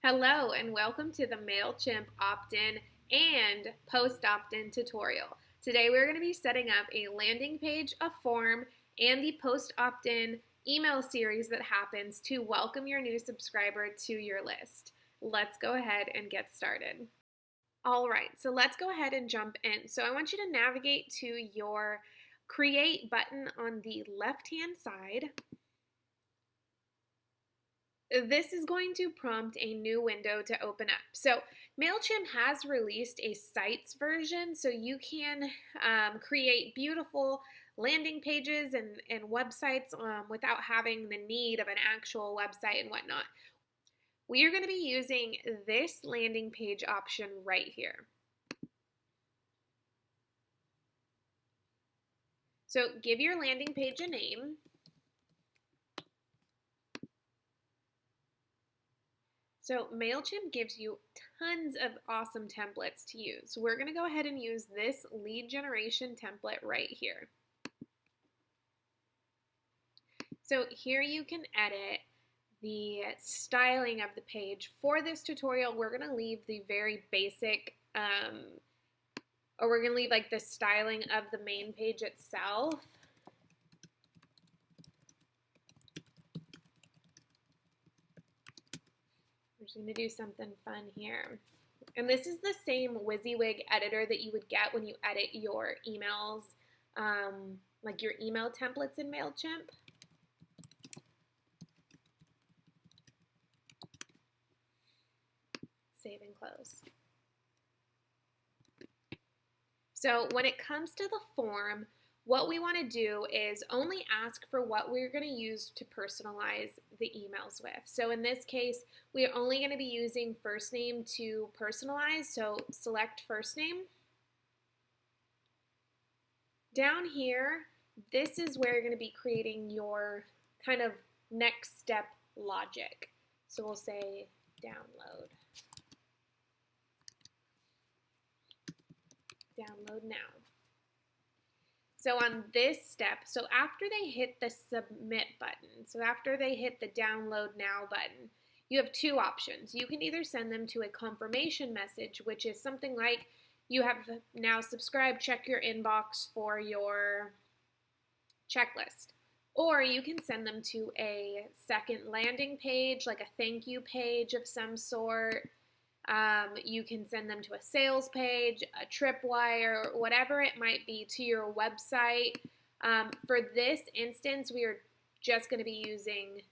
Hello and welcome to the MailChimp opt-in and post opt-in tutorial. Today we're going to be setting up a landing page, a form, and the post opt-in email series that happens to welcome your new subscriber to your list. Let's go ahead and get started. All right, so let's go ahead and jump in. So I want you to navigate to your Create button on the left-hand side. This is going to prompt a new window to open up. So MailChimp has released a sites version, so you can create beautiful landing pages and websites without having the need of an actual website and whatnot. We are going to be using this landing page option right here. So give your landing page a name. So MailChimp gives you tons of awesome templates to use. We're going to go ahead and use this lead generation template right here. So here you can edit the styling of the page. For this tutorial, we're going to leave the very basic, or we're going to leave like the styling of the main page itself. We're just going to do something fun here. And this is the same WYSIWYG editor that you would get when you edit your emails, like your email templates in MailChimp. Save and close. So when it comes to the form, what we want to do is only ask for what we're going to use to personalize the emails with. So in this case, we are only going to be using first name to personalize. So select first name. Down here, this is where you're going to be creating your kind of next step logic. So we'll say download. Download now. So on this step, so after they hit the submit button, so after they hit the download now button, you have two options. You can either send them to a confirmation message, which is something like you have now subscribed, check your inbox for your checklist. Or you can send them to a second landing page, like a thank you page of some sort. You can send them to a sales page, a tripwire, whatever it might be, to your website. For this instance, we are just going to be using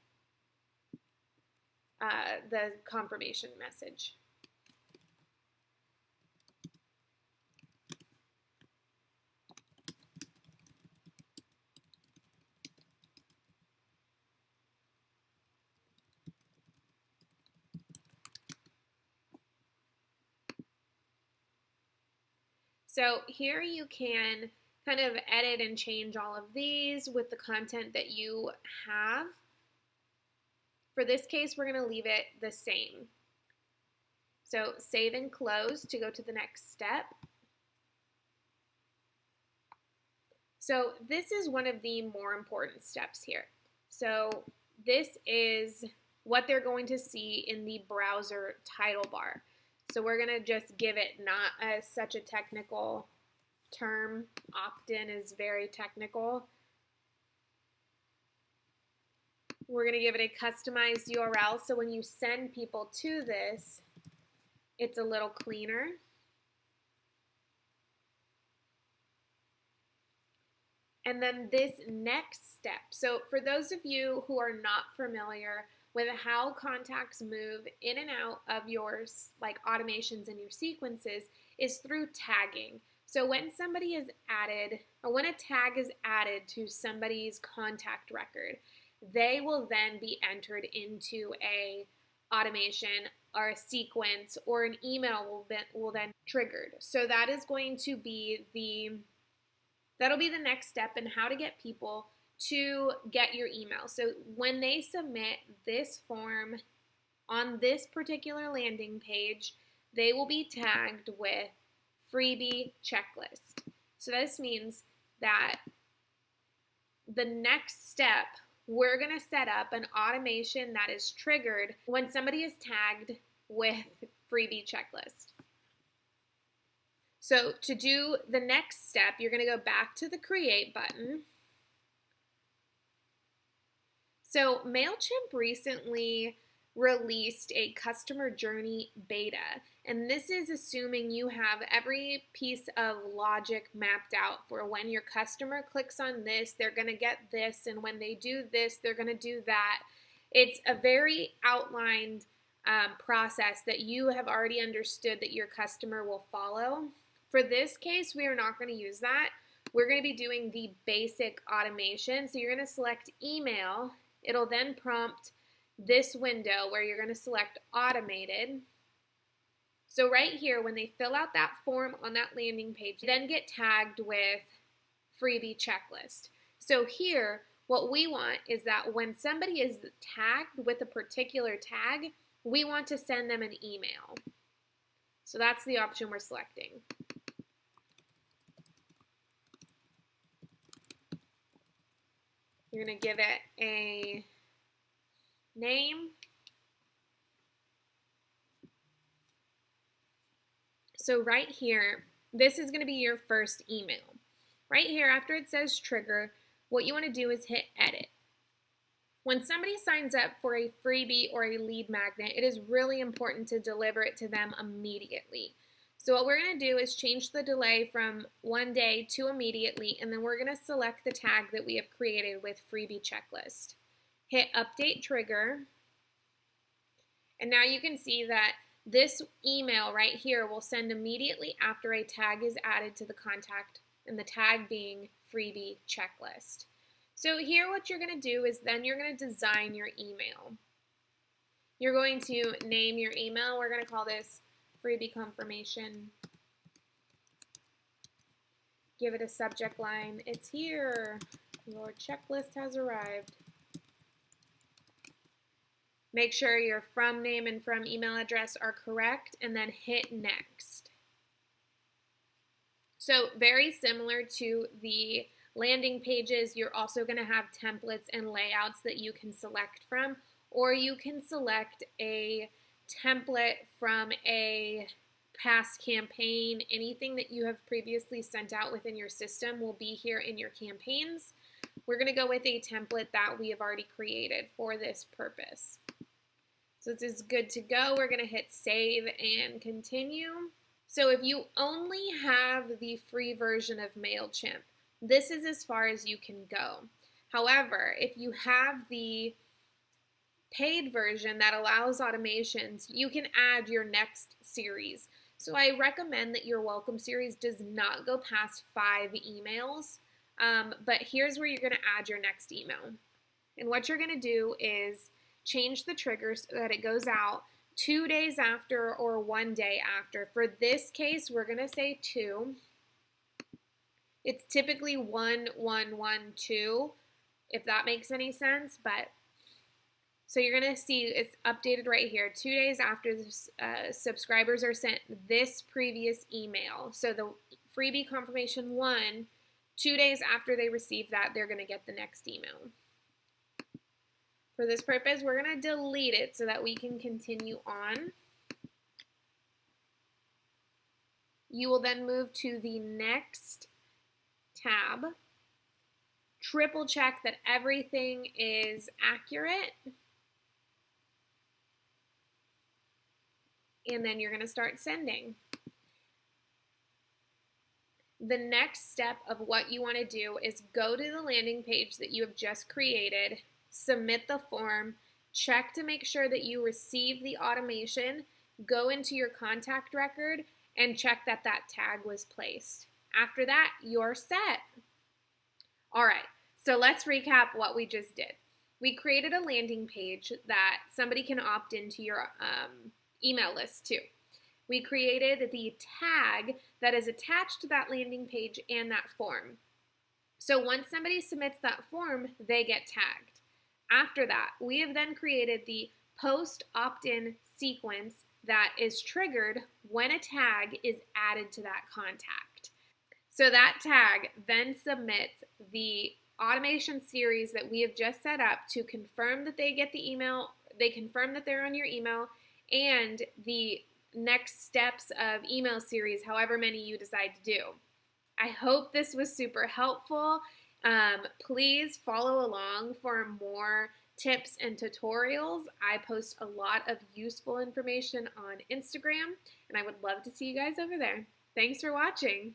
the confirmation message. So here you can kind of edit and change all of these with the content that you have. For this case, we're going to leave it the same. So save and close to go to the next step. So this is one of the more important steps here. So this is what they're going to see in the browser title bar. So we're going to just give it not as such a technical term. Opt-in is very technical. We're going to give it a customized URL, so when you send people to this, it's a little cleaner. And then this next step. So for those of you who are not familiar with how contacts move in and out of your like automations and your sequences, is through tagging. So when somebody is added, or when a tag is added to somebody's contact record, they will then be entered into a automation or a sequence, or an email will then triggered. So that is going to be that'll be the next step in how to get people to get your email. So when they submit this form on this particular landing page, they will be tagged with freebie checklist. So this means that the next step, we're going to set up an automation that is triggered when somebody is tagged with freebie checklist. So to do the next step, you're going to go back to the create button. So MailChimp recently released a customer journey beta, and this is assuming you have every piece of logic mapped out for when your customer clicks on this, they're going to get this, and when they do this, they're going to do that. It's a very outlined process that you have already understood that your customer will follow. For this case, we are not going to use that. We're going to be doing the basic automation. So you're going to select email. It'll then prompt this window where you're going to select automated. So right here, when they fill out that form on that landing page, you then get tagged with freebie checklist. So here, what we want is that when somebody is tagged with a particular tag, we want to send them an email. So that's the option we're selecting. You're going to give it a name. So right here, this is going to be your first email. Right here, after it says trigger, what you want to do is hit edit. When somebody signs up for a freebie or a lead magnet, it is really important to deliver it to them immediately. So what we're going to do is change the delay from 1 day to immediately, and then we're going to select the tag that we have created with freebie checklist. Hit update trigger, and now you can see that this email right here will send immediately after a tag is added to the contact, and the tag being freebie checklist. So here what you're going to do is then you're going to design your email. You're going to name your email. We're going to call this freebie confirmation. Give it a subject line. It's here. Your checklist has arrived. Make sure your from name and from email address are correct, and then hit next. So very similar to the landing pages, you're also going to have templates and layouts that you can select from, or you can select a template from a past campaign. Anything that you have previously sent out within your system will be here in your campaigns. We're going to go with a template that we have already created for this purpose. So this is good to go. We're going to hit save and continue. So if you only have the free version of MailChimp, this is as far as you can go. However, if you have the paid version that allows automations, you can add your next series. So I recommend that your welcome series does not go past 5 emails, but here's where you're going to add your next email. And what you're going to do is change the trigger so that it goes out 2 days after or 1 day after. For this case, we're going to say 2. It's typically 1, 1, 1, 2, if that makes any sense, but so you're going to see it's updated right here. 2 days after the subscribers are sent this previous email. So the freebie confirmation 1, 2 days after they receive that, they're going to get the next email. For this purpose, we're going to delete it so that we can continue on. You will then move to the next tab. Triple check that everything is accurate. And then you're going to start sending. The next step of what you want to do is go to the landing page that you have just created, submit the form, check to make sure that you receive the automation, go into your contact record, and check that that tag was placed. After that, you're set. All right, so let's recap what we just did. We created a landing page that somebody can opt into your email list too. We created the tag that is attached to that landing page and that form. So once somebody submits that form, they get tagged. After that, we have then created the post opt-in sequence that is triggered when a tag is added to that contact. So that tag then submits the automation series that we have just set up to confirm that they get the email, they confirm that they're on your email, and the next steps of email series, however many you decide to do. I hope this was super helpful. Please follow along for more tips and tutorials. I post a lot of useful information on Instagram, and I would love to see you guys over there. Thanks for watching.